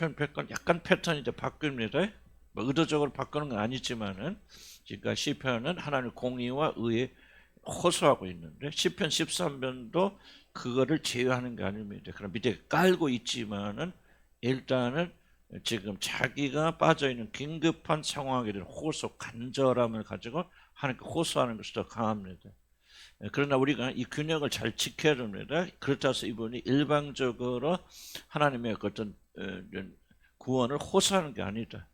약간 패턴이 이제 바뀝니다. 뭐 의도적으로 바꾸는 건 아니지만은, 그러니까 시편은 하나님의 공의와 의에 호소하고 있는데, 시편 13편도 그거를 제외하는 게 아닙니다. 그럼 밑에 깔고 있지만은 일단은 지금 자기가 빠져 있는 긴급한 상황에 대한 호소, 간절함을 가지고 하나님께 호소하는 것이 더 강합니다. 그러나 우리가 이 균형을 잘 지켜야 됩니다. 그렇다고 해서 이분이 일방적으로 하나님의 어떤 구원을 호소하는 게 아니다.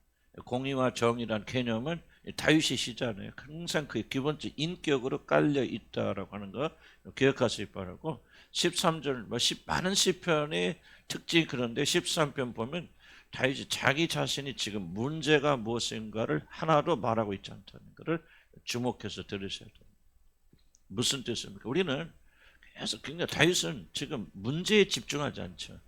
공의와 정의라는 개념은 다윗이 시잖아요. 항상 그 기본적 인격으로 깔려 있다라고 하는 거 기억하시기 바라고, 13절 많은 시편의 특징이 그런데 13편 보면 다윗이 자기 자신이 지금 문제가 무엇인가를 하나도 말하고 있지 않다는 것을 주목해서 들으셔야 돼요. 무슨 뜻입니까? 우리는 계속 굉장히 다윗은 지금 문제에 집중하지 않죠.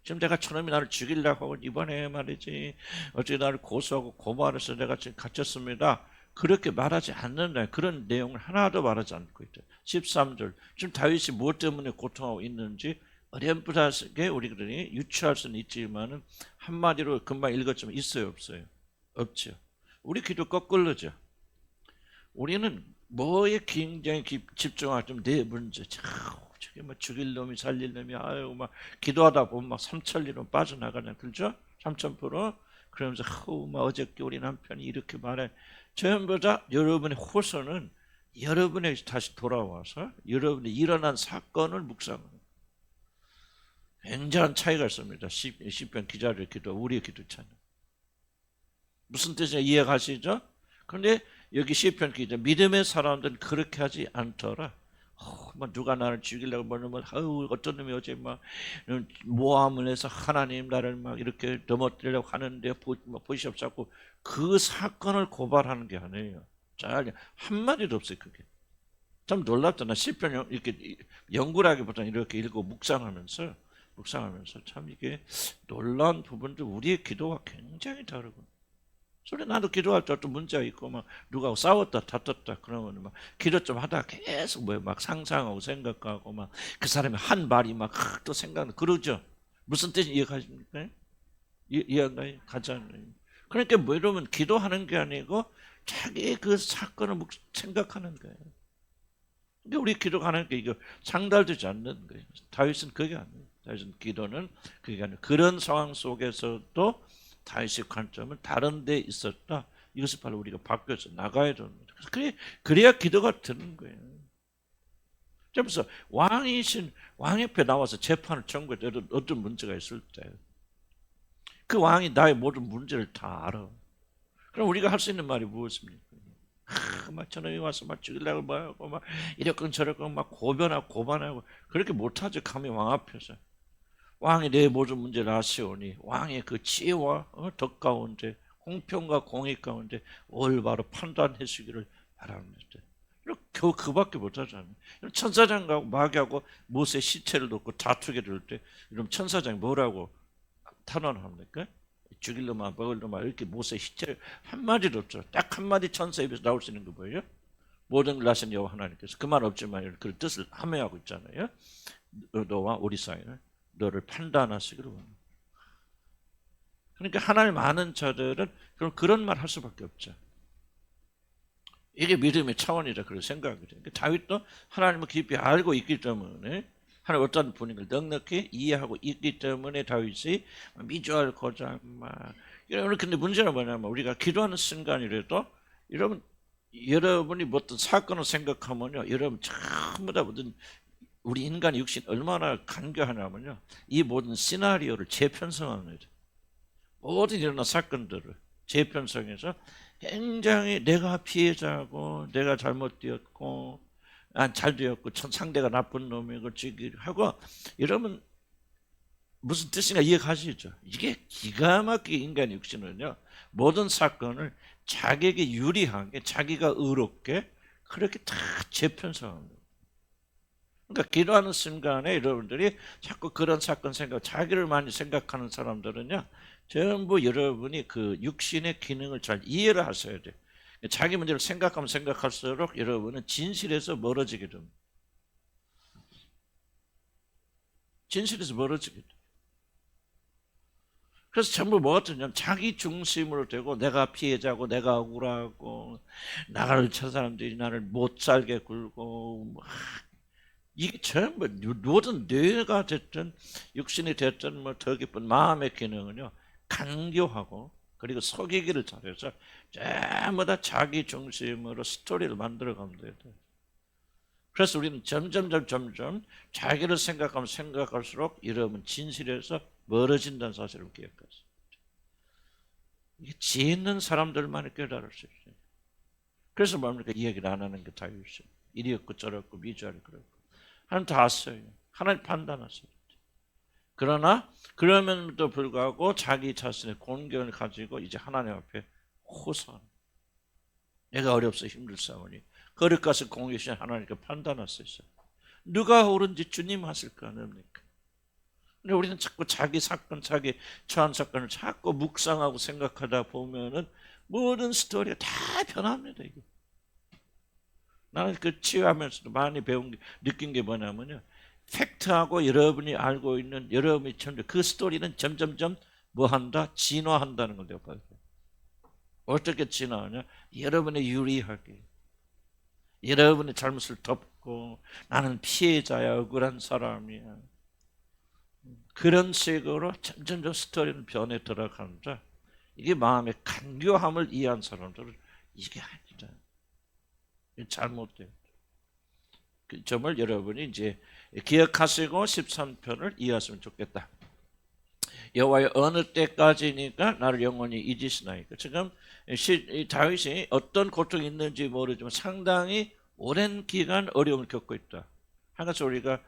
지금 내가 저놈이 나를 죽이려고 하고 이번에 말이지 어떻게 나를 고소하고 고발해서 내가 지금 갇혔습니다. 그렇게 말하지 않는다. 그런 내용을 하나도 말하지 않고 있다. 13절 지금 다윗이 무엇 때문에 고통하고 있는지 어렴풋하게 우리들이 유추할 수는 있지만은 한마디로 금방 읽었지만 있어요, 없어요? 없죠. 우리 기도 거꾸로죠. 우리는 뭐에 굉장히 집중하면 내 문제, 저게 뭐 죽일 놈이 살릴 놈이, 아유 막 기도하다 보면 막 삼천리로 빠져나가냐, 그렇죠? 3000%. 그러면서 막 어저께 우리 남편이 이렇게 말해. 전부 다 여러분의 호소는 여러분에게 다시 돌아와서 여러분이 일어난 사건을 묵상하는 굉장한 차이가 있습니다. 시편 기자의 기도, 우리의 기도 차이. 무슨 뜻인지 이해가시죠? 그런데 여기 시편 기자 믿음의 사람들은 그렇게 하지 않더라. 뭐 누가 나를 죽이려고 뭐냐면 어떤 놈이 어제 막 모함을 해서 하나님 나를 막 이렇게 넘어뜨리려고 하는데 보시옵소서. 그 사건을 고발하는 게 아니에요. 잘 한마디도 없어요. 그게 참 놀랍잖아. 시편 이렇게 연구라기보다는 이렇게 읽고 묵상하면서 참 이게 놀라운 부분도 우리의 기도가 굉장히 다르고. 소리 나도 기도할 때 또 문제가 있고 막 누가 싸웠다 다퉜다 그러면 막 기도 좀 하다가 계속 막 상상하고 생각하고 막 그 사람이 한 말이 막 또 생각나 그러죠. 무슨 뜻인지 이해가십니까? 이해가요? 가잖아요. 그러니까 뭐 이러면 기도하는 게 아니고 자기 그 사건을 생각하는 거예요. 근데 우리 기도하는 게 이거 상달되지 않는 거예요. 다윗은 그게 아니에요. 다윗은 기도는 그게 아니에요. 그런 상황 속에서도 다윗의 관점은 다른 데 있었다. 이것을 바로 우리가 바뀌어서 나가야 됩니다. 그래야 기도가 되는 거예요. 그래서 왕 옆에 나와서 재판을 청구해 어떤 문제가 있을 때 그 왕이 나의 모든 문제를 다 알아. 그럼 우리가 할 수 있는 말이 무엇입니까? 막 저놈이 와서 막 죽이려고 막 하고 막 이렇건 저렇건 막 고반하고 그렇게 못하죠. 감히 왕 앞에서. 왕이 내 모든 문제를 아시오니 왕의 그 지혜와 덕 가운데 공평과 공의 가운데 올바로 판단하시기를 바랍니다. 겨우 그밖에 못하잖아요. 천사장하고 마귀하고 모세 시체를 놓고 다투게 될 때 그럼 천사장이 뭐라고 탄원합니까? 죽일 놈아 먹을 놈아 이렇게 모세 시체를 한마디도 없죠. 딱 한마디 천사 입에서 나올 수 있는 거 뭐예요? 모든 걸 나신 여호와 하나님께서 그 말 없지만 그 뜻을 함의하고 있잖아요. 너와 우리 사이를 너를 판단하시기를 원합니다. 그러니까 하나님 아는 자들은 그런 말 할 수밖에 없죠. 이게 믿음의 차원이라 그렇게 생각이 돼요. 그러니까 다윗도 하나님을 깊이 알고 있기 때문에 하나님 어떤 분인가를 넉넉히 이해하고 있기 때문에 다윗이 미주알 고장 막 이런. 근데 문제는 뭐냐면 우리가 기도하는 순간이라도 여러분이 뭐 어떤 사건을 생각하면요, 여러분 전부 다 모든 우리 인간의 육신 얼마나 간교하냐면요, 이 모든 시나리오를 재편성합니다. 모든 일어난 사건들을 재편성해서 굉장히 내가 피해자고 내가 잘못되었고 잘 되었고 상대가 나쁜 놈이고 하고. 여러분 무슨 뜻인가 이해가시죠? 이게 기가 막히게 인간의 육신은요, 모든 사건을 자기에게 유리하게 자기가 의롭게 그렇게 다 재편성합니다. 그러니까 기도하는 순간에 여러분들이 자꾸 그런 사건 자기를 많이 생각하는 사람들은요, 전부 여러분이 그 육신의 기능을 잘 이해를 하셔야 돼요. 자기 문제를 생각하면 생각할수록 여러분은 진실에서 멀어지게 됩니다. 진실에서 멀어지게 돼요. 그래서 전부 뭐 같으냐, 자기 중심으로 되고 내가 피해자고 내가 억울하고 나를 저 사람들이 나를 못 살게 굴고 뭐, 이게 전부 모든 뇌가 됐든 육신이 됐든 뭐 더 깊은 마음의 기능은요, 간교하고 그리고 속이기를 잘해서 전부 다 자기 중심으로 스토리를 만들어가면 돼요. 그래서 우리는 점점 자기를 생각하면 생각할수록 여러분 진실에서 멀어진다는 사실을 기억하세요. 이게 지혜 있는 사람들만 깨달을 수 있어요. 그래서 뭡니까? 이야기를 안 하는 게 다윗이에요. 이리 없고 저렇고 미주하리 그렇고 하나님 다 아세요. 하나님 판단하세요. 그러나 그러면도 불구하고 자기 자신의 공경을 가지고 이제 하나님 앞에 호소하는, 내가 어렵서 힘들사오니 거룩 가서 공유신 하나님께 판단하셨어요. 누가 옳은지 주님 하실 거 아닙니까? 근데 우리는 자꾸 자기 사건, 자기 처한 사건을 자꾸 묵상하고 생각하다 보면은 모든 스토리가 다 변합니다. 이거. 나는 그 치유하면서도 많이 느낀 게 뭐냐면요, 팩트하고 여러분이 알고 있는 여러분이 그 스토리는 점점점 뭐한다? 진화한다는 걸 내가 봐요. 어떻게 진화하냐? 여러분의 유리하게, 여러분의 잘못을 덮고 나는 피해자야, 억울한 사람이야, 그런 식으로 점점 스토리는 변해 들어간다. 이게 마음의 간교함을 이해한 사람들은 이게 아니다. 잘못돼요. 그 점을 여러분이 이제 기억하시고 13편을 이해하시면 좋겠다. 여호와의 어느 때까지니까 나를 영원히 잊으시나이까. 지금 다윗이 어떤 고통이 있는지 모르지만 상당히 오랜 기간 어려움을 겪고 있다. 한 가지 우리가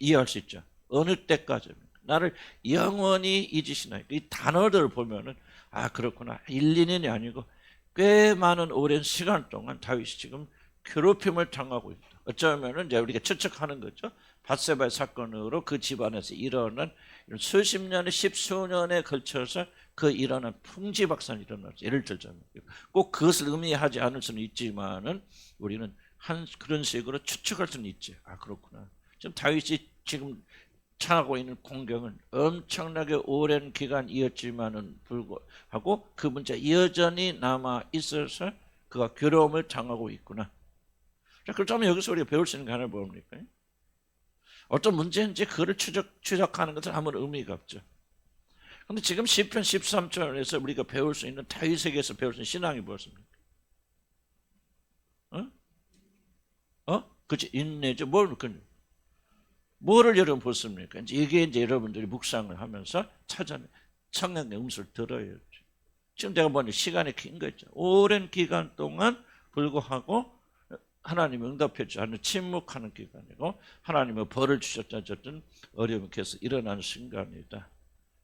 이해할 수 있죠. 어느 때까지입니까? 나를 영원히 잊으시나이까. 이 단어들을 보면은 아 그렇구나. 1, 2년이 아니고 꽤 많은 오랜 시간 동안 다윗이 지금 괴롭힘을 당하고 있다. 어쩌면은 이제 우리가 추측하는 거죠. 밧세바의 사건으로 그 집안에서 일어난 수십 년에 십수년에 걸쳐서 그 일어난 풍지박산이 일어났죠. 예를 들자면 꼭 그것을 의미하지 않을 수는 있지만은 우리는 한 그런 식으로 추측할 수는 있지. 아 그렇구나. 지금 다윗이 지금 당하고 있는 공경은 엄청나게 오랜 기간이었지만은 불구하고 그 문제 여전히 남아 있어서 그가 괴로움을 당하고 있구나. 자, 그렇다면 여기서 우리가 배울 수 있는 게 하나 뭡니까? 어떤 문제인지 그를 추적하는 것은 아무런 의미가 없죠. 그런데 지금 시편 13절에서 우리가 배울 수 있는 다윗에게서 배울 수 있는 신앙이 무엇입니까? 그치? 인내죠. 뭐를 여러분 보십니까? 이게 이제 여러분들이 묵상을 하면서 찾아내 성령의 음성을 들어요. 지금 내가 보니 시간이 긴 거 있죠. 오랜 기간 동안 불구하고 하나님이 응답하지 않는 침묵하는 기간이고 하나님의 벌을 주셨던 어려움이 계속 일어나는 순간이다.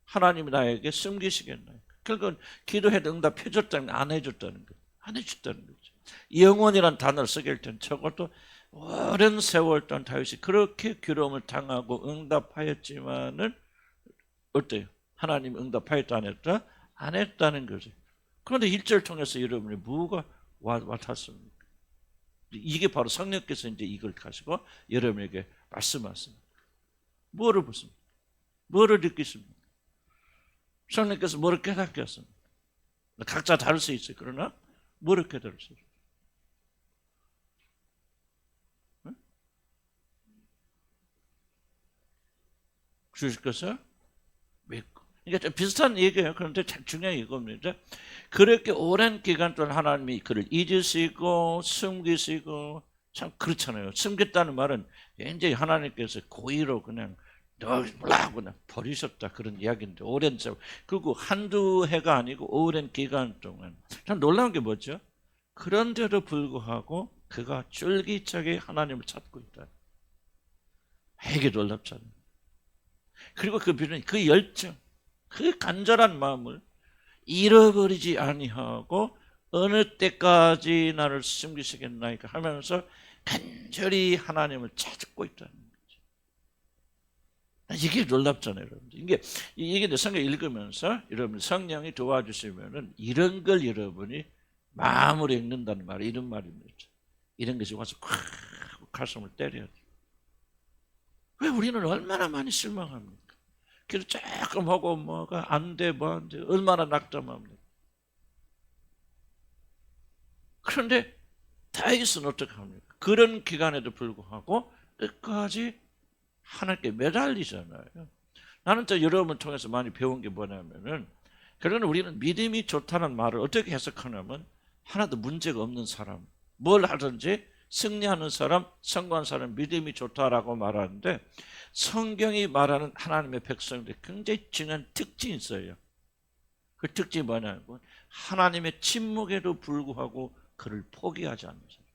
하나님이 나에게 숨기시겠나요? 결국은 기도해도 응답해줬다는 안 해줬다는 거죠. 안 해줬다는 거죠. 영원이라는 단어를 쓰게 할 때는 적어도 오랜 세월 동안 다윗이 그렇게 괴로움을 당하고 응답하였지만은 어때요? 하나님이 응답하였다 안 했다? 안 했다는 거죠. 그런데 1절 통해서 여러분이 뭐가 와닿습니까? 이게 바로 성령께서 이제 이걸 가지고 여러분에게 말씀하십니다. 뭐를 보십니까? 뭐를 느끼십니까? 성령께서 뭐를 깨닫게 하십니까? 각자 다를 수 있어요. 그러나 뭐를 깨달으세요? 주실 것을 믿고. 그러니까 좀 비슷한 얘기예요. 그런데 중요한 이겁니다. 그렇게 오랜 기간 동안 하나님이 그를 잊으시고 숨기시고 참 그렇잖아요. 숨겼다는 말은 굉장히 하나님께서 고의로 그냥 몰라 그냥 버리셨다 그런 이야기인데 오랜 세월 그리고 한두 해가 아니고 오랜 기간 동안 참 놀라운 게 뭐죠? 그런데도 불구하고 그가 쫄깃하게 하나님을 찾고 있다. 이게 놀랍잖아요. 그리고 그 열정, 그 간절한 마음을 잃어버리지 아니하고 어느 때까지 나를 숨기시겠나이까 하면서 간절히 하나님을 찾고 있다는 거죠. 이게 놀랍잖아요, 여러분들. 이게 성경 읽으면서 여러분 성령이 도와주시면은 이런 걸 여러분이 마음으로 읽는다는 말이 이런 말입니다. 이런 것이 와서 가슴을 때려야 돼. 왜 우리는 얼마나 많이 실망합니까? 기도 조금 하고 뭐가 안 돼, 뭐 안 돼. 얼마나 낙담합니까? 그런데 다윗은 어떻게 합니까? 그런 기간에도 불구하고 끝까지 하나님께 매달리잖아요. 나는 또 여러분을 통해서 많이 배운 게 뭐냐면은, 그러나 우리는 믿음이 좋다는 말을 어떻게 해석하냐면, 하나도 문제가 없는 사람, 뭘 하든지 승리하는 사람, 성공한 사람, 믿음이 좋다라고 말하는데, 성경이 말하는 하나님의 백성들 굉장히 중요한 특징이 있어요. 그 특징이 뭐냐면, 하나님의 침묵에도 불구하고 그를 포기하지 않는 사람.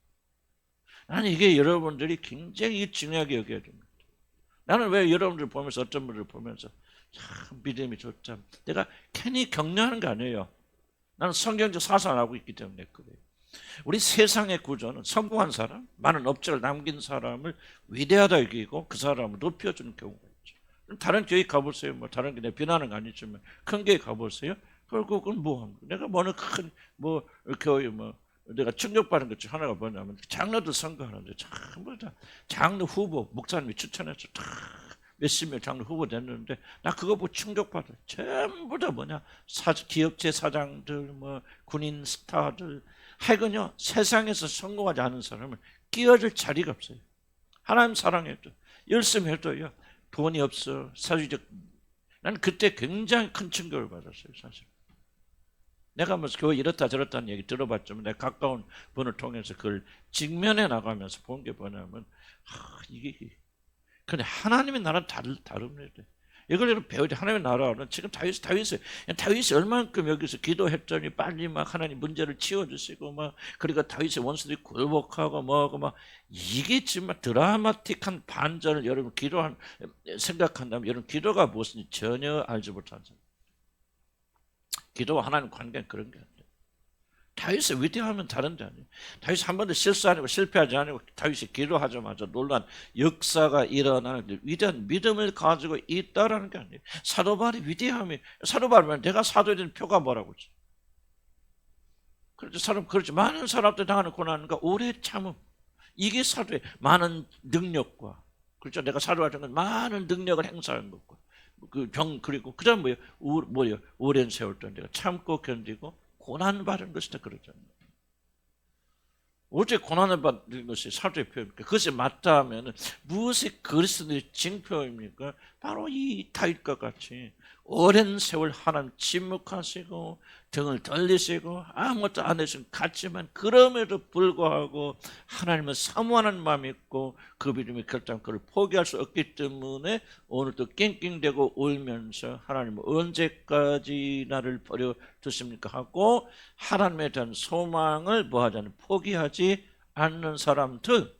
나는 이게 여러분들이 굉장히 중요하게 여겨야 됩니다. 나는 왜 여러분들 보면서, 어떤 분들 보면서 참 믿음이 좋다, 내가 괜히 격려하는 게 아니에요. 나는 성경적 사상을 알고 있기 때문에 그래요. 우리 세상의 구조는 성공한 사람, 많은 업적을 남긴 사람을 위대하다 여기고 그 사람을 높여주는 경우가 있죠. 다른 교회 가보세요. 뭐 다른 게 내 비난은 아니지만 큰 교회 가보세요. 결국은 뭐 합니까? 내가 뭐는 큰 뭐 교회 뭐 내가 충격받은 것 중 하나가 뭐냐면, 장로들 선거하는데 전부 다 장로 후보, 목사님이 추천해서 다 몇십 명 장로 후보 됐는데, 나 그거 보고 충격받아. 전부 다 뭐냐, 기업체 사장들, 뭐 군인 스타들, 하여간요 세상에서 성공하지 않은 사람을 끼워줄 자리가 없어요. 하나님 사랑해도 열심히 해도요 돈이 없어, 사회적. 나는 그때 굉장히 큰 충격을 받았어요. 사실 내가 뭐 교회 이렇다 저렇다는 얘기 들어봤지만, 내가 가까운 분을 통해서 그걸 직면해 나가면서 본 게 뭐냐면, 이게 근데 하나님의 나라는 다릅니다. 이걸 배워야 돼. 하나님의 나라는 지금 다윗이 얼만큼 여기서 기도했더니 빨리 막 하나님 문제를 치워주시고 막, 그리고 다윗의 원수들이 굴복하고 뭐하고 막, 이게 정말 드라마틱한 반전을 여러분 생각한다면, 여러분 기도가 무엇인지 전혀 알지 못한 사람. 기도와 하나님 관계는 그런 게 아니에요. 다윗의 위대하면 다른 데 아니에요. 다윗이 한 번도 실수 아니고 실패하지 않고 다윗이 기도하자마자 놀란 역사가 일어나는 위대한 믿음을 가지고 있다라는 게 아니에요. 사도바울의 위대함이, 사도바울은 내가 사도에 대한 표가 뭐라고 그러지? 그렇지. 많은 사람들 당하는 고난과 오래 참음, 이게 사도의 많은 능력과, 그렇죠. 내가 사도할 때 많은 능력을 행사하는 것과, 그리고 그다음 뭐예요? 오랜 세월 동안 내가 참고 견디고 고난 받은 것이다 그러잖아요. 어째 고난을 받는 것이 사도의 표입니까? 그것이 맞다 하면 무엇이 그리스도의 징표입니까? 바로 이 다윗과 같이 오랜 세월 하나님 침묵하시고 등을 돌리시고 아무것도 안 해준 같지만, 그럼에도 불구하고 하나님을 사모하는 마음이 있고 그 믿음의 결단, 그를 포기할 수 없기 때문에 오늘도 낑낑대고 울면서, 하나님 언제까지 나를 버려두십니까 하고 하나님에 대한 소망을 뭐하자는, 포기하지 않는 사람들,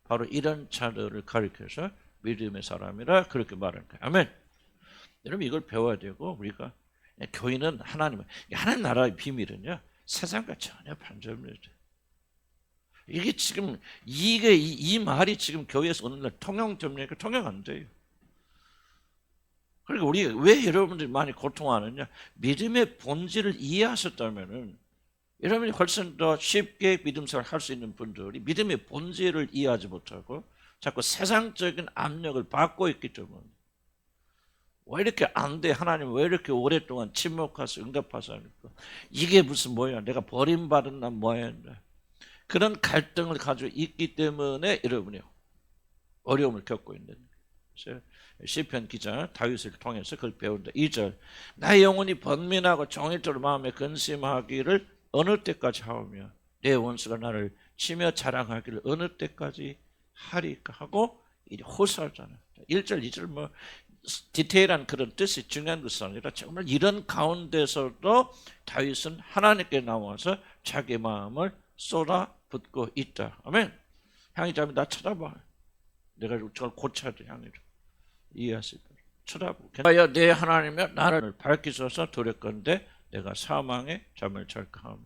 바로 이런 자들을 가리켜서 믿음의 사람이라 그렇게 말하는 거예요. 아멘. 여러분 이걸 배워야 되고, 우리가 교인은 하나님 나라의 비밀은요 세상과 전혀 반전입니다. 이게 지금 이 말이 지금 교회에서 오늘날 통용됩니까? 통용 안 돼요. 그러니까 우리 왜 여러분들이 많이 고통하느냐, 믿음의 본질을 이해하셨다면은 여러분이 훨씬 더 쉽게 믿음 생활을 할 수 있는 분들이 믿음의 본질을 이해하지 못하고 자꾸 세상적인 압력을 받고 있기 때문에, 왜 이렇게 안 돼? 하나님 왜 이렇게 오랫동안 침묵하셔 응답하십니까? 이게 무슨 뭐야? 내가 버림받은 난 뭐야? 그런 갈등을 가지고 있기 때문에 여러분이 어려움을 겪고 있는 거예요. 시편 기자 다윗을 통해서 그걸 배운다. 2절, 나의 영혼이 번민하고 종일토록 마음에 근심하기를 어느 때까지 하오며 내 원수가 나를 치며 자랑하기를 어느 때까지 하리까 하고 이제 호소하잖아요. 1절 2절 뭐 디테일한 그런 뜻이 중요한 것은 아니라, 정말 이런 가운데서도 다윗은 하나님께 나와서 자기 마음을 쏟아붓고 있다. 아멘. 향이자매 나 쳐다봐. 내가 저걸 고쳐야 돼. 향이를 이해하실 거예요. 쳐다보고 내 하나님이여 나를 밝히소서. 두렵건대 내가 사망의 잠을 잘까 하며.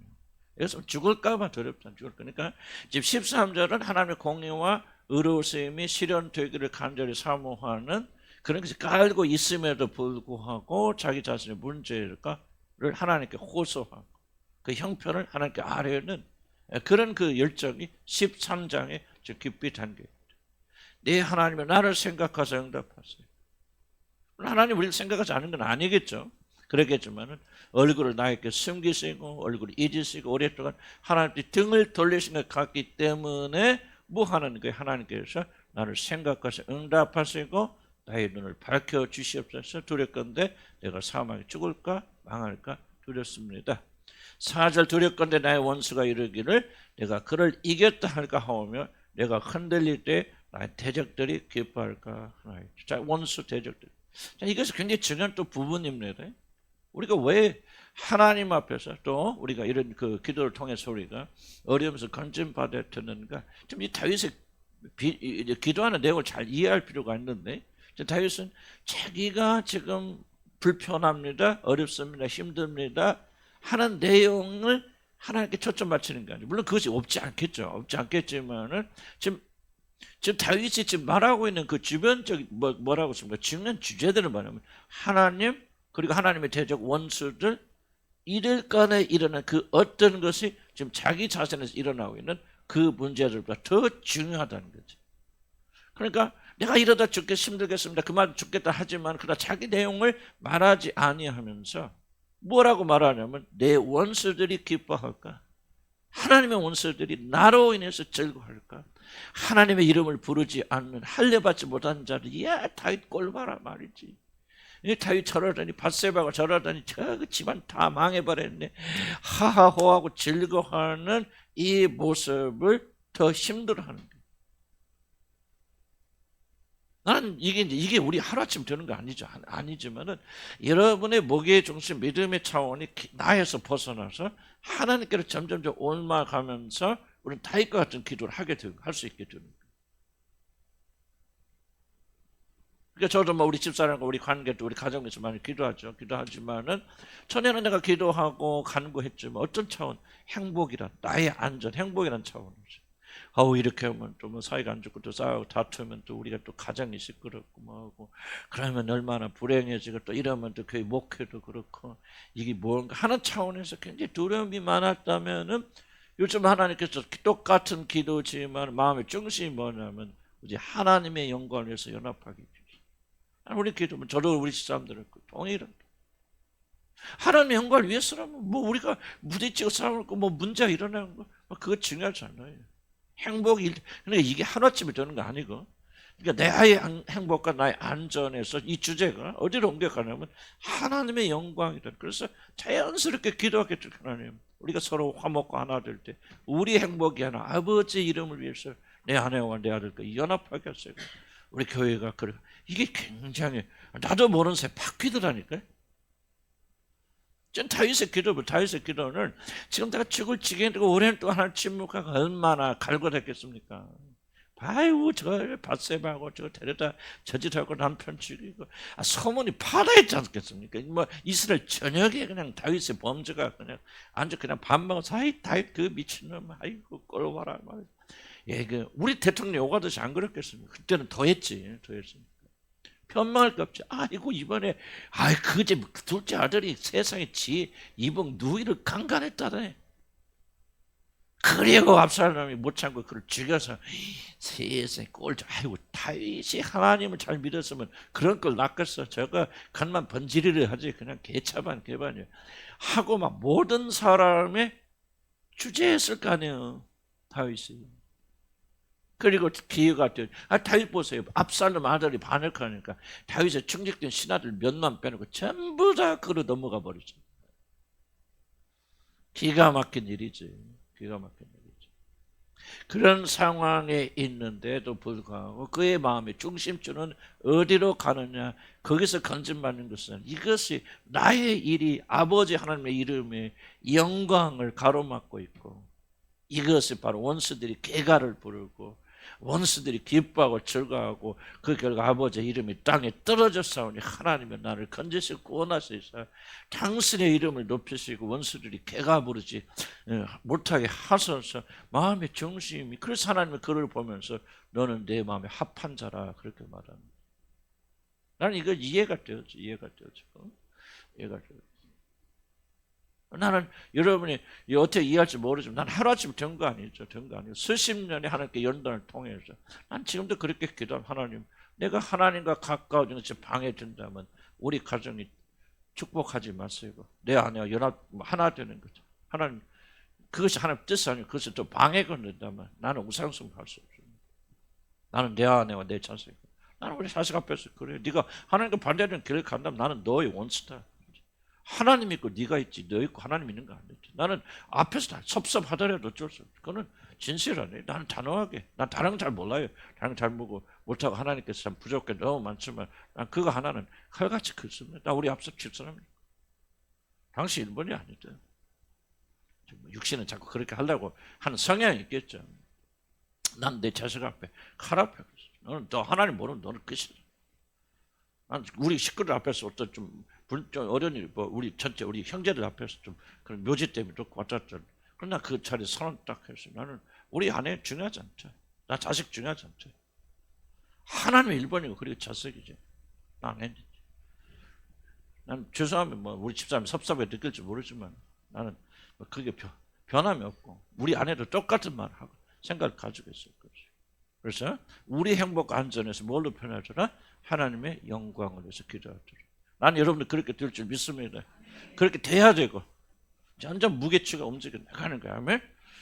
그래서 죽을까봐 두렵다. 죽을 거니까 지금 13절은 하나님의 공의와 의로우심이 실현되기를 간절히 사모하는 그런 것이 깔고 있음에도 불구하고 자기 자신의 문제를 하나님께 호소하고 그 형편을 하나님께 아뢰는 그런 그 열정이 13장에 깊이 담겨있다. 내 하나님은 나를 생각하사 응답하세요. 하나님 우리가 생각하지 않은 건 아니겠죠. 그러겠지만은 얼굴을 나에게 숨기시고 얼굴을 잊으시고 오랫동안 하나님께 등을 돌리신 것 같기 때문에 뭐 하는 거예요? 하나님께서 나를 생각하셔 응답하시고 나의 눈을 밝혀 주시옵소서. 두렵건대 내가 사망에 죽을까 망할까 두렵습니다. 4절 두렵건대 나의 원수가 이르기를 내가 그를 이겼다 할까 하오며 내가 흔들릴 때 나의 대적들이 기뻐할까 하나이다. 자, 원수 대적들. 자, 이것이 굉장히 중요한 또 부분입니다. 우리가 왜 하나님 앞에서 또 우리가 이런 그 기도를 통해서 우리가 어려움에서 건진 받아야 되는가? 지금 이 다윗의 기도하는 내용을 잘 이해할 필요가 있는데, 다윗은 자기가 지금 불편합니다, 어렵습니다, 힘듭니다 하는 내용을 하나님께 초점 맞추는 거 아니에요. 물론 그것이 없지 않겠죠. 없지 않겠지만은 지금 다윗이 지금 말하고 있는 그 주변적 뭐라고 했습니까? 중요한 주제들은 뭐냐면 하나님 그리고 하나님의 대적 원수들 이럴 간에 일어난 그 어떤 것이 지금 자기 자신에서 일어나고 있는 그 문제들보다 더 중요하다는 거지. 그러니까 내가 이러다 힘들겠습니다. 그만 죽겠다 하지만 그러나 자기 내용을 말하지 아니하면서 뭐라고 말하냐면 내 원수들이 기뻐할까? 하나님의 원수들이 나로 인해서 즐거워할까? 하나님의 이름을 부르지 않는 할례받지 못한 자들, 야 다윗 꼴 봐라 말이지. 다윗 저러다니 밧세바가 저러다니 저 집안 다 망해버렸네. 하하호하고 즐거워하는 이 모습을 더 힘들어하는 거예요. 나는 이게 우리 하루아침 되는 거 아니죠. 아니지만은 여러분의 목의 중심, 믿음의 차원이 나에서 벗어나서 하나님께로 점점점 옮아가면서 우리는 다윗과 같은 기도를 할 수 있게 되는 거예요. 그러니까 저도 뭐 우리 집사람과 우리 관계도 우리 가정에서 많이 기도하지만은 전에는 내가 기도하고 간구했지만 어떤 차원? 행복이란 나의 안전, 행복이란 차원이죠. 이렇게 하면 또 뭐 사이가 안 좋고 또 싸우고 다투면 또 우리가 또 가정이 시끄럽고 뭐하고 그러면 얼마나 불행해지고 또 이러면 또 교회 목회도 그렇고 이게 뭔가 하는 차원에서 굉장히 두려움이 많았다면은 요즘 하나님께서 똑같은 기도지만 마음의 중심이 뭐냐면 이제 하나님의 영광을 위해서 연합하기 위해서. 우리 기도면 저도 우리 사람들은 동일합니다. 하나님의 영광을 위해서라면 뭐 우리가 부딪히고 싸우고 뭐 문제가 일어나는 거 그거 중요하지 않아요. 행복이 그러니까 이게 하루아침에 되는 거 아니고 그러니까 나의 행복과 나의 안전에서 이 주제가 어디로 옮겨가냐면 하나님의 영광이다. 그래서 자연스럽게 기도하겠죠. 하나님 우리가 서로 화목과 하나 될 때 우리 행복이 하나 아버지 이름을 위해서 내 아내와 내 아들과 연합하겠어요. 우리 교회가 그래 이게 굉장히 나도 모르는 새에 바뀌더라니까요. 전 다윗의 기도는 지금 내가 죽을 지경이 되고 오랜 동안 침묵하고 얼마나 갈고됐겠습니까? 아이고 저 밧세바하고 저 데려다 저짓하고 남편 죽이고 소문이 파다했지 않겠습니까? 뭐 이스라엘 전역에 그냥 다윗의 범죄가 그냥 앉아 그냥 밥 먹어서 다윗 그 미친놈 아이고 꼴봐라 말. 예, 우리 대통령 욕하듯이 안 그랬겠습니까? 그때는 더했지. 편망할 것 없지. 아이고 이번에 그제 둘째 아들이 세상에 이봉 누이를 강간했다네. 그리고 압살롬이 못 참고 그를 죽여서 세상에 꼴좀 아이고 다윗이 하나님을 잘 믿었으면 그런 걸 낚았어. 저거 간만 번지르르 하지 그냥 개차반 개반이야. 하고 막 모든 사람의 주제했을 거 아니에요. 다윗이. 그리고 기회가 되어 다윗 보세요. 압살롬 아들이 반역하니까 다윗의 충직된 신하들 몇만 빼놓고 전부 다 그로 넘어가 버리죠. 기가 막힌 일이지. 기가 막힌 일이지. 그런 상황에 있는데도 불구하고 그의 마음의 중심줄은 어디로 가느냐. 거기서 건진받는 것은 이것이 나의 일이 아버지 하나님의 이름의 영광을 가로막고 있고 이것이 바로 원수들이 개가를 부르고 원수들이 기뻐하고 즐거워하고 그 결과 아버지의 이름이 땅에 떨어져 싸우니 하나님은 나를 건지시고 구원하시사 당신의 이름을 높이시고 원수들이 개가 부르지 못하게 하소서. 마음의 중심이 그래서 하나님은 그를 보면서 너는 내 마음에 합한 자라 그렇게 말합니다. 나는 이거 이해가 되었지. 이해가 되었지. 나는 여러분이 어떻게 이해할지 모르지만 난 하루아침에 된 거 아니죠. 수십 년의 하나님께 연단을 통해서 난 지금도 그렇게 기도하면 하나님 내가 하나님과 가까워지는 것이 방해된다면 우리 가정이 축복하지 마세요. 내 아내와 연합 하나 되는 거죠. 하나님 그것이 하나님 뜻이 아니고 그것이 또 방해가 된다면 나는 우상숭배할 수 없습니다. 나는 내 아내와 내 자식, 나는 우리 자식 앞에서 그래. 네가 하나님과 반대되는 길을 간다면 나는 너의 원수다. 하나님 있고 네가 있지, 너 있고 하나님 있는 거 아니지. 나는 앞에서 다 섭섭하더라도 어쩔 수 없어. 그거는 진실하네. 나는 단호하게. 난 다른 건 잘 몰라요. 다른 건 잘 못하고 하나님께서 참 부족한 게 너무 많지만 난 그거 하나는 칼같이 크습니다. 나 우리 앞서 칠 사람이야. 당시 일본이 아니다. 육신은 자꾸 그렇게 하려고 하는 성향이 있겠죠. 난 내 자식 앞에 칼 앞에 너는 너 하나님 모르면 너는 끝이다. 난 우리 식구들 앞에서 어떤 좀 어려운 일, 우리 전체 우리 형제들 앞에서 좀 그런 묘지 때문에 놓고 왔었잖아. 그러나 그 자리에 선언 딱 했어. 나는 우리 아내 중요하지 않다. 나 자식 중요하지 않다. 하나님의 1번이고 그리고 자식이지. 난 아니지. 난 죄송하면 우리 집사람이 섭섭하게 느낄지 모르지만 나는 그게 변함이 없고 우리 아내도 똑같은 말을 하고 생각을 가지고 있을 것이. 그래서 우리 행복과 안전에서 뭘로 표현하더라? 하나님의 영광을 위해서 기도하더라. 난 여러분들 그렇게 될 줄 믿습니다. 그렇게 돼야 되고 완전 무게추가 움직여 나가는 거야. 아멘?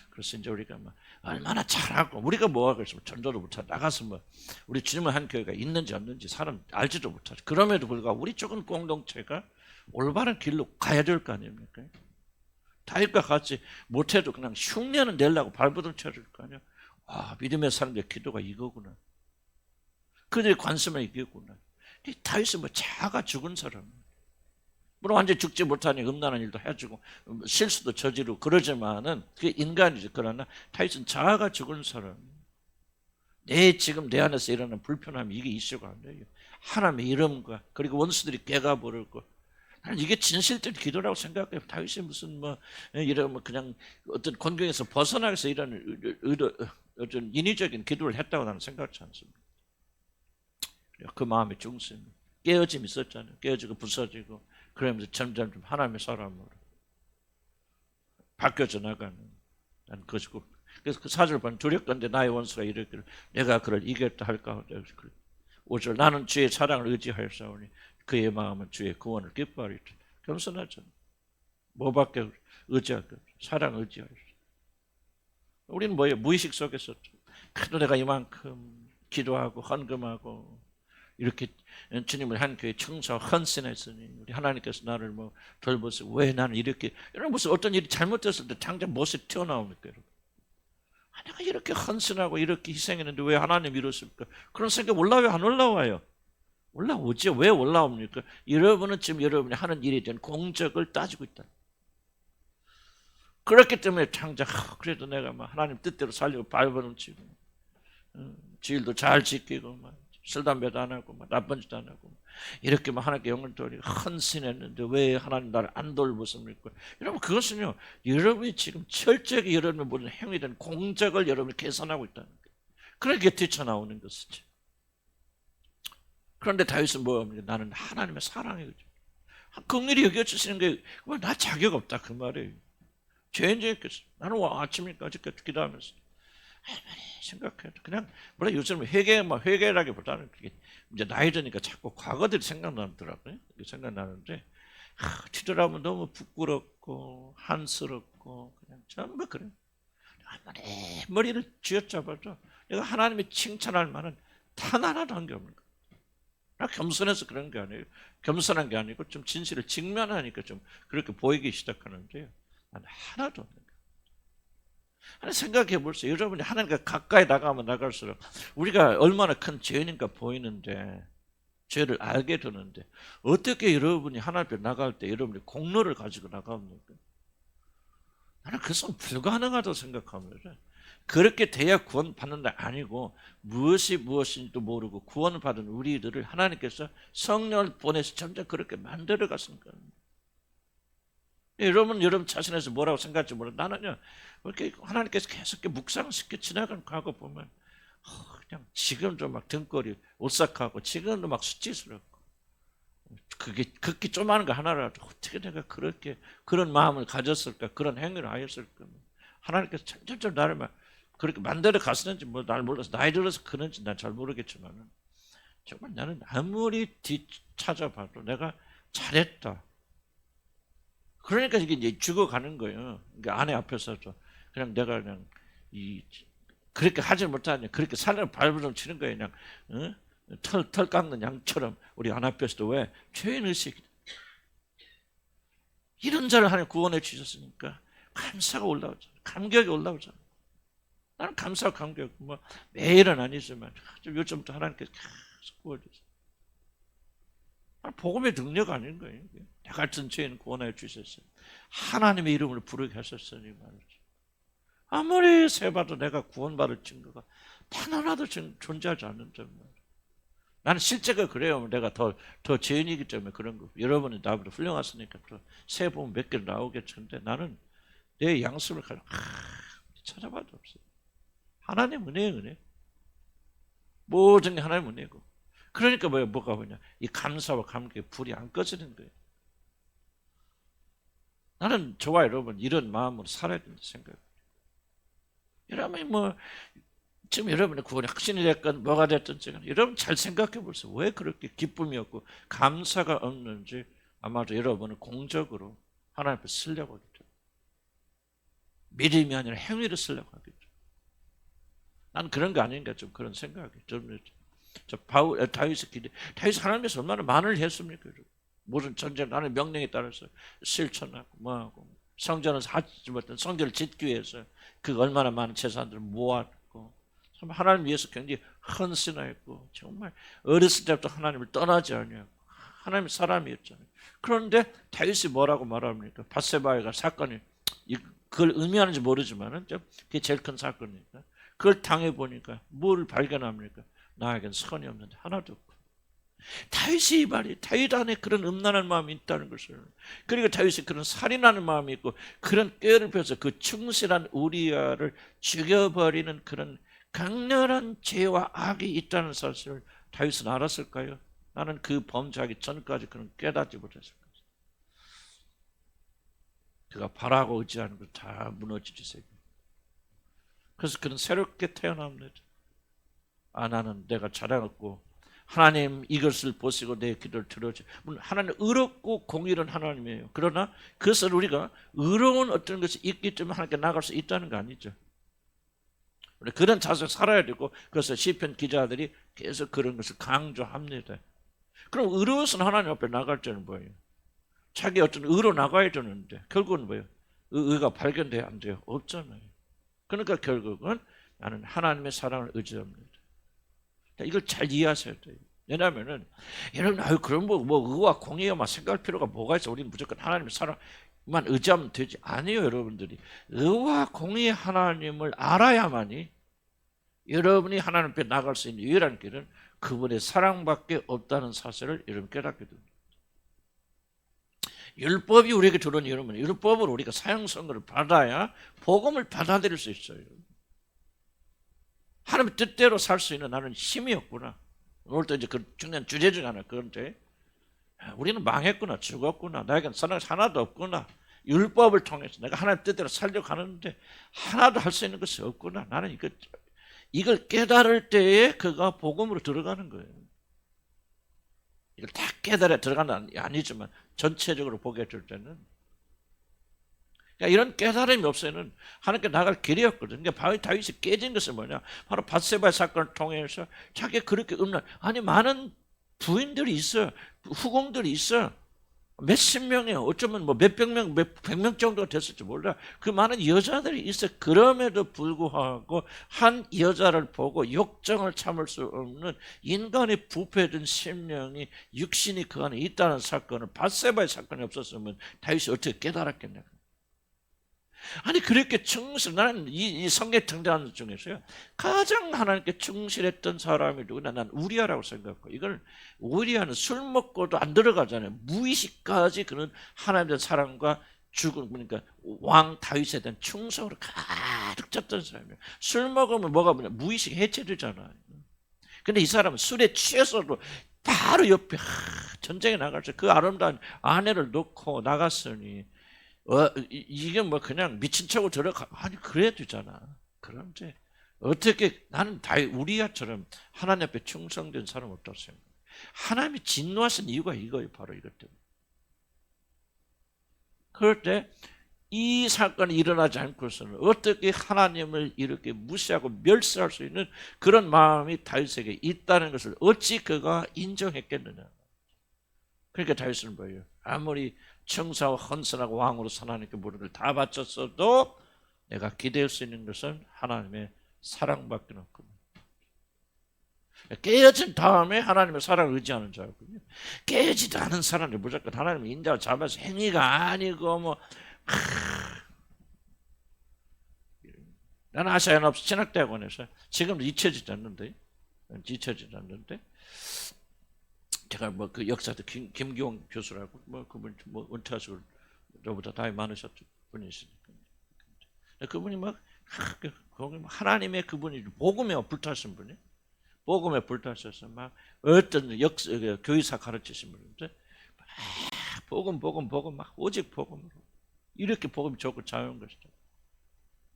그래서 이제 우리가 얼마나 잘하고 우리가 뭐하고 있으면 전도도 못하고 나가서 우리 주님을 한 교회가 있는지 없는지 사람 알지도 못하죠. 그럼에도 불구하고 우리 쪽은 공동체가 올바른 길로 가야 될 거 아닙니까? 다윗과 같이 못해도 그냥 흉내는 내려고 발버둥 쳐줄 거 아니야. 와, 믿음의 사람들의 기도가 이거구나. 그들의 관심은 이거구나. 다윗은 자아가 죽은 사람. 물론 완전히 죽지 못하니 음란한 일도 해주고 실수도 저지르고 그러지만은 그게 인간이죠. 그러나 다윗은 자아가 죽은 사람. 지금 내 안에서 일어나는 불편함이 이게 이슈가 안 돼요. 하나님의 이름과 그리고 원수들이 깨가버리고 나는 이게 진실된 기도라고 생각해요. 다윗이 무슨 이런 그냥 어떤 권경에서 벗어나서 이런 어떤 인위적인 기도를 했다고 나는 생각하지 않습니다. 그 마음의 중심, 깨어짐이 있었잖아요. 깨어지고 부서지고 그러면서 점점 하나님의 사람으로 바뀌어져 나가는 난 것이고 그래서 그 사절 보면 두렵건대 나의 원수가 이르기를 내가 그를 이겼다 할까. 5절 나는 주의 사랑을 의지하였사오니 그의 마음은 주의 구원을 기뻐하리라. 겸손하잖아. 뭐밖에 의지할까? 사랑 의지하였어. 우리는 뭐예요? 무의식 속에서 그래도 내가 이만큼 기도하고 헌금하고 이렇게 주님을 한 교회 청소 헌신했으니 우리 하나님께서 나를 돌보세요. 왜 나는 이렇게 이런 무슨 어떤 일이 잘못됐을 때 당장 못이 튀어나옵니까, 여러분? 내가 이렇게 헌신하고 이렇게 희생했는데 왜 하나님 이러십니까? 그런 생각 올라와요, 안 올라와요? 올라오죠. 왜 올라옵니까? 여러분은 지금 여러분이 하는 일에 대한 공적을 따지고 있다. 그렇기 때문에 당장 그래도 내가 하나님 뜻대로 살려고 발버둥 치고 주일도 잘 지키고 술 담배도 안 하고 나쁜 짓도 안 하고 이렇게 하나님께 영을 돌리고 헌신했는데 왜 하나님 나를 안 돌보십니까? 여러분 그것은요 여러분이 지금 철저하게 여러분의 모든 행위된 공적을 여러분이 계산하고 있다는 거예요. 그렇게 뛰쳐나오는 것이죠. 그런데 다윗은 뭐합니까? 나는 하나님의 사랑이에요. 긍휼히 여겨주시는 게 나 자격 없다 그 말이에요. 죄인지겠어. 나는 아침까지 기도하면서 생각해도 그냥 요즘 회개라기보다는 이제 나이 드니까 자꾸 과거들이 생각나더라고요. 생각나는데 뒤돌아보면 너무 부끄럽고 한스럽고 그냥 전부 그래. 머리를 쥐어잡아도 내가 하나님의 칭찬할 만한 단 하나도 한 게 없는 거야. 나 겸손해서 그런 게 아니에요. 겸손한 게 아니고 좀 진실을 직면하니까 좀 그렇게 보이기 시작하는데요. 난 하나도 없는 거예요. 하나 생각해 보세요. 여러분이 하나님과 가까이 나가면 나갈수록 우리가 얼마나 큰 죄인인가 보이는데 죄를 알게 되는데 어떻게 여러분이 하나님 앞에 나갈 때 여러분이 공로를 가지고 나갑니까? 나는 그것은 불가능하다고 생각합니다. 그렇게 돼야 구원받는 게 아니고 무엇인지도 모르고 구원받은 우리들을 하나님께서 성령을 보내서 점점 그렇게 만들어 갔으니까. 여러분 자신에서 뭐라고 생각할지 모르고 나는요 이렇게 하나님께서 계속 묵상시켜 지나가는 과거 보면 그냥 지금도 등골이 오싹하고 지금도 수치스럽고 그게 극히 조그마한 거 하나라도 어떻게 내가 그렇게 그런 마음을 가졌을까 그런 행위를 하였을까 하나님께서 점점 나를 그렇게 만들어 갔는지 날 몰라서 나이 들어서 그런지 난 잘 모르겠지만 정말 나는 아무리 뒤찾아봐도 내가 잘했다. 그러니까 이게 죽어가는 거예요. 그러니까 아내 앞에서도 그냥 내가 그냥 그렇게 하지 못하냐, 그렇게 살을 발버둥 치는 거예요. 그냥 털 깎는 양처럼 우리 아내 앞에서도 왜 죄인의식 이런 자를 하나님 구원해 주셨으니까 감사가 올라오잖아. 감격이 올라오잖아. 나는 감사와 감격 뭐 매일은 아니지만 요즘부터 하나님께서 계속 구워주세요. 복음의 능력 아닌 거예요. 나 같은 죄인 구원해 주셨어요. 하나님의 이름을 부르게 하셨으니 말이죠. 아무리 세봐도 내가 구원받을 증거가 단 하나도 존재하지 않는 점 말이에요. 나는 실제가 그래요. 내가 더 죄인이기 때문에 그런 거. 여러분이 나보다 훌륭하시니까 또 세 번 몇 개 나오겠는데 나는 내 양심을 가지고 찾아봐도 없어요. 하나님 은혜. 모든 게 하나님 은혜고. 그러니까 뭐가 뭐냐? 이 감사와 감격의 불이 안 꺼지는 거예요. 나는 저와 여러분 이런 마음으로 살아야 된다 생각해요. 여러분이 지금 여러분의 구원이 확신이 됐건 뭐가 됐든 지금 여러분 잘 생각해 보세요. 왜 그렇게 기쁨이 없고 감사가 없는지 아마도 여러분은 공적으로 하나님 앞에 쓰려고 하겠죠. 믿음이 아니라 행위를 쓰려고 하겠죠. 난 그런 거 아닌가 좀 그런 생각이 좀. 다윗이 하나님께서 얼마나 많은 했습니까? 무슨 전쟁 나는 명령에 따라서 실천하고 뭐하고 성전을 하지 못한 성전을 짓기 위해서 그 얼마나 많은 재산들을 모았고 참 하나님 위해서 굉장히 헌신했고 정말 어렸을 때부터 하나님을 떠나지 않냐고 하나님의 사람이었잖아요. 그런데 다윗이 뭐라고 말합니까? 밧세바가 사건이 그걸 의미하는지 모르지만은 그게 제일 큰 사건이니까 그걸 당해 보니까 뭘 발견합니까? 나에겐 선이 없는데 하나도 없고. 다윗 안에 그런 음란한 마음이 있다는 것을, 그리고 다윗이 그런 살인하는 마음이 있고 그런 꾀를 펴서 그 충실한 우리아를 죽여버리는 그런 강렬한 죄와 악이 있다는 사실을 다윗은 알았을까요? 나는 그 범죄하기 전까지 그런 깨닫지 못했을 거예요. 그가 바라고 의지하는 것 다 무너지지 세계. 그래서 그는 새롭게 태어납니다. 나는 내가 자랑했고 하나님 이것을 보시고 내 기도를 들어주세요. 하나님 의롭고 공의로운 하나님이에요. 그러나 그것을 우리가 의로운 어떤 것이 있기 때문에 하나님께 나갈 수 있다는 거 아니죠. 그런 자세로 살아야 되고 그래서 시편 기자들이 계속 그런 것을 강조합니다. 그럼 의로워서는 하나님 앞에 나갈 때는 뭐예요? 자기 어떤 의로 나가야 되는데 결국은 뭐예요? 의가 발견돼야 안 돼요. 없잖아요. 그러니까 결국은 나는 하나님의 사랑을 의지합니다. 이걸 잘 이해하셔야 돼요. 왜냐하면은 여러분 그럼 의와 공의에만 생각할 필요가 뭐가 있어? 우리는 무조건 하나님의 사랑만 의지하면 되지. 아니에요, 여러분들이 의와 공의의 하나님을 알아야만이 여러분이 하나님 앞에 나갈 수 있는 유일한 길은 그분의 사랑밖에 없다는 사실을 여러분 깨닫게 됩니다. 율법이 우리에게 들어오는 여러분, 율법으로 우리가 사형 선고를 받아야 복음을 받아들일 수 있어요. 하나님의 뜻대로 살 수 있는 나는 힘이 없구나. 오늘도 이제 그 중요한 주제 중 하나 그런데 우리는 망했구나, 죽었구나, 나에겐 사랑 하나도 없구나. 율법을 통해서 내가 하나님 뜻대로 살려고 하는데 하나도 할 수 있는 것이 없구나. 나는 이걸 깨달을 때에 그가 복음으로 들어가는 거예요. 이걸 다 깨달아 들어가는 게 아니지만 전체적으로 보게 될 때는 그러니까 이런 깨달음이 없으면 하나님께 나갈 길이 없거든요. 그러니까 다윗이 깨진 것은 뭐냐? 바로 밧세바의 사건을 통해서 자기가 그렇게 아니 많은 부인들이 있어, 후궁들이 있어. 몇십 명이에요. 어쩌면 몇백 명, 몇백 명 정도가 됐을지 몰라. 그 많은 여자들이 있어. 그럼에도 불구하고 한 여자를 보고 욕정을 참을 수 없는 인간의 부패된 심령이 육신이 그 안에 있다는 사건을 밧세바의 사건이 없었으면 다윗이 어떻게 깨달았겠냐. 아니 그렇게 나는 이 성경에 등장하는 것 중에서요 가장 하나님께 충실했던 사람이 누구나 난 우리아라고 생각하고 이걸 우리아는 술 먹고도 안 들어가잖아요. 무의식까지 그는 하나님에 대한 사랑과 죽음 그러니까 왕 다윗에 대한 충성으로 가득 찼던 사람이에요. 술 먹으면 뭐가 뭐냐 무의식 해체되잖아요. 근데 이 사람은 술에 취해서도 바로 옆에 전쟁에 나갈 때 그 아름다운 아내를 놓고 나갔으니 이게 그냥 미친 척으로 들어가 아니 그래야 되잖아. 그런데 어떻게 나는 우리야처럼 하나님 앞에 충성된 사람 없다고 생각해요. 하나님이 진노하신 이유가 이거예요. 바로 이것 때문에. 그럴 때 이 사건이 일어나지 않고서는 어떻게 하나님을 이렇게 무시하고 멸시할 수 있는 그런 마음이 다윗에게 있다는 것을 어찌 그가 인정했겠느냐. 그러니까 다윗은 뭐예요? 아무리 청사와 헌선하고 왕으로 하나님께 모든 걸 다 바쳤어도 내가 기대할 수 있는 것은 하나님의 사랑밖에 없거든요. 깨어진 다음에 하나님의 사랑을 의지하는 자였거든요. 깨지도 않은 사람들 무조건 하나님의 인자를 잡아서 행위가 아니고 뭐 나는 아시아연합 신학대학원에서 지금도 잊혀지지 않는데 제가 뭐 그 역사도 김기용 교수라고 뭐 그분 뭐 은퇴하시고 저보다 나이 많으셨죠 분이시니까 그분이 막 하나님의 그분이 복음에 불타신 분이 복음에 불타셔서 막 어떤 교의사 가르치신 분인데 복음 막 오직 복음으로 이렇게 복음이 좋고 자유한 것이죠.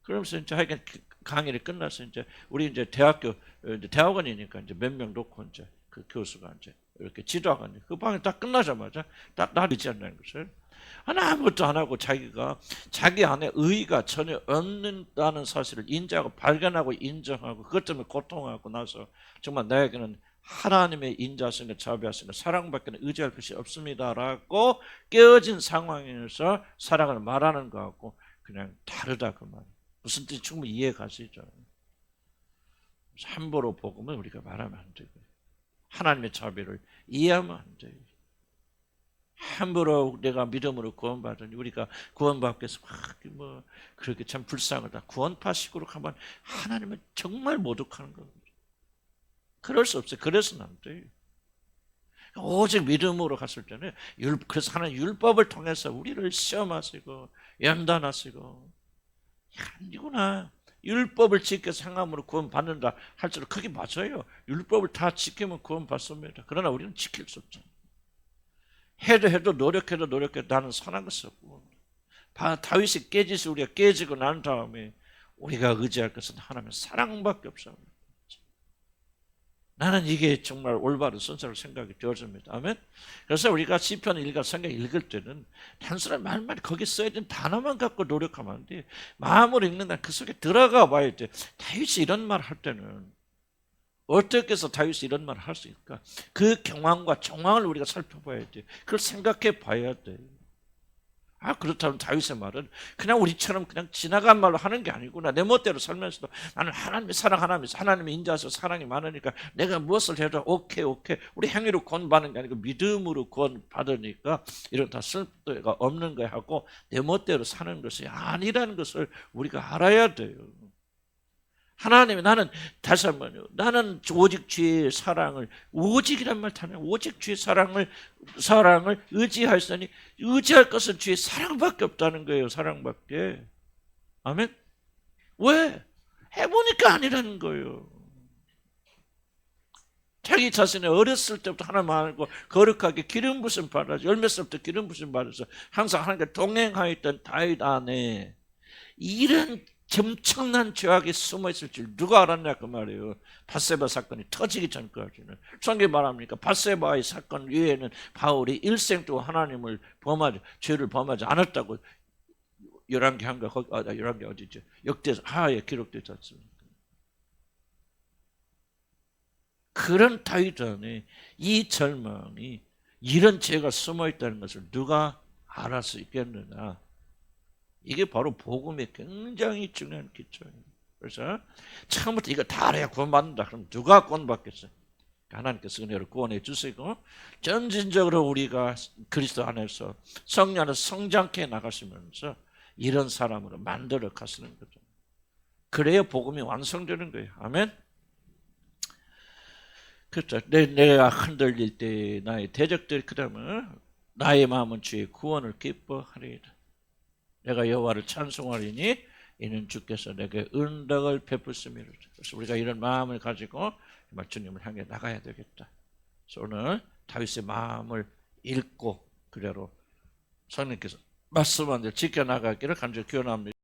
그러면서 이제 하여간 강의를 끝나서 이제 우리 이제 대학원이니까 이제 몇 명 놓고 이제 그 교수가 이제 이렇게 지도하고 그 방이 딱 끝나자마자 딱 나르지 않는 것을 아무것도 안 하고 자기가 자기 안에 의의가 전혀 없는다는 사실을 인지하고 발견하고 인정하고 그것 때문에 고통하고 나서 정말 나에게는 하나님의 인자하시는 자비하시는 사랑밖에 의지할 것이 없습니다라고 깨어진 상황에서 사랑을 말하는 것하고 그냥 다르다 그 말. 무슨 뜻인지 충분히 이해가시죠. 함부로 복음을 우리가 말하면 안 되고요. 하나님의 자비를 이해하면 안 돼요. 함부로 내가 믿음으로 구원받으니 우리가 구원받기 위해서 뭐 그렇게 참 불쌍하다. 구원파식으로 하면 하나님은 정말 모독하는 겁니다. 그럴 수 없어요. 그래서는 안 돼요. 오직 믿음으로 갔을 때는 그래서 하나님 율법을 통해서 우리를 시험하시고 연단하시고 아니구나. 율법을 지켜서 행함으로 구원받는다 할지라도 그게 맞아요. 율법을 다 지키면 구원받습니다. 그러나 우리는 지킬 수 없잖아요. 해도 노력해도 나는 선한 것이 없고 다윗이 깨지서 우리가 깨지고 난 다음에 우리가 의지할 것은 하나님의 사랑밖에 없어요. 나는 이게 정말 올바른 선서로 생각이 되어집니다. 아멘. 그래서 우리가 시편 읽어 성경 읽을 때는 단순한 말만 거기 써야 되는 단어만 갖고 노력하면 안 돼. 마음으로 읽는다 그 속에 들어가 봐야 돼. 다윗이 이런 말 할 때는 어떻게 해서 다윗이 이런 말을 할 수 있을까? 그 경황과 정황을 우리가 살펴봐야 돼. 그걸 생각해 봐야 돼. 그렇다면 다윗의 말은 그냥 우리처럼 그냥 지나간 말로 하는 게 아니구나. 내 멋대로 살면서도 나는 하나님의 사랑, 하나님의 인자하셔서 사랑이 많으니까 내가 무엇을 해도 오케이. 우리 행위로 구원받는 게 아니고 믿음으로 구원받으니까 이런 다 쓸데가 없는 거야 하고 내 멋대로 사는 것이 아니라는 것을 우리가 알아야 돼요. 하나님이 다시 한번요. 나는 오직 주의 사랑을 오직이란 말 타네. 오직 주의 사랑을 의지하였으니 의지할 것은 주의 사랑밖에 없다는 거예요. 사랑밖에. 아멘. 왜? 해보니까 아니라는 거예요. 자기 자신이 어렸을 때부터 하나님 알고 거룩하게 기름 부심 받아서 10살부터 기름 부심 받아서 항상 하나님과 동행하였던 다윗 안에 이런 엄청난 죄악이 숨어있을 줄 누가 알았냐 그 말이에요. 밧세바 사건이 터지기 전까지는. 성경이 말합니까? 밧세바의 사건 위에는 바울이 일생 동안 하나님을 죄를 범하지 않았다고 열왕기한가 열왕기 어디죠? 역대서 하에 기록되지 않습니까? 그런 다윗 안에 이 절망이 이런 죄가 숨어있다는 것을 누가 알을 수 있겠느냐. 이게 바로 복음의 굉장히 중요한 기초예요. 그래서 처음부터 이거 다 알아야 구원받는다. 그럼 누가 구원받겠어요? 하나님께서 은혜로 구원해 주시고 점진적으로 우리가 그리스도 안에서 성령 안에서 성장케 나가시면서 이런 사람으로 만들어 가시는 거죠. 그래야 복음이 완성되는 거예요. 아멘. 그렇죠. 내가 흔들릴 때 나의 대적들이 그러면 나의 마음은 주의 구원을 기뻐하리이다. 내가 여호와를 찬송하리니 이는 주께서 내게 은덕을 베푸심이로다. 그래서 우리가 이런 마음을 가지고 정말 주님을 향해 나가야 되겠다. 그래서 오늘 다윗의 마음을 읽고 그대로 성령께서 말씀한 대로 지켜나가기를 간절히 기원합니다.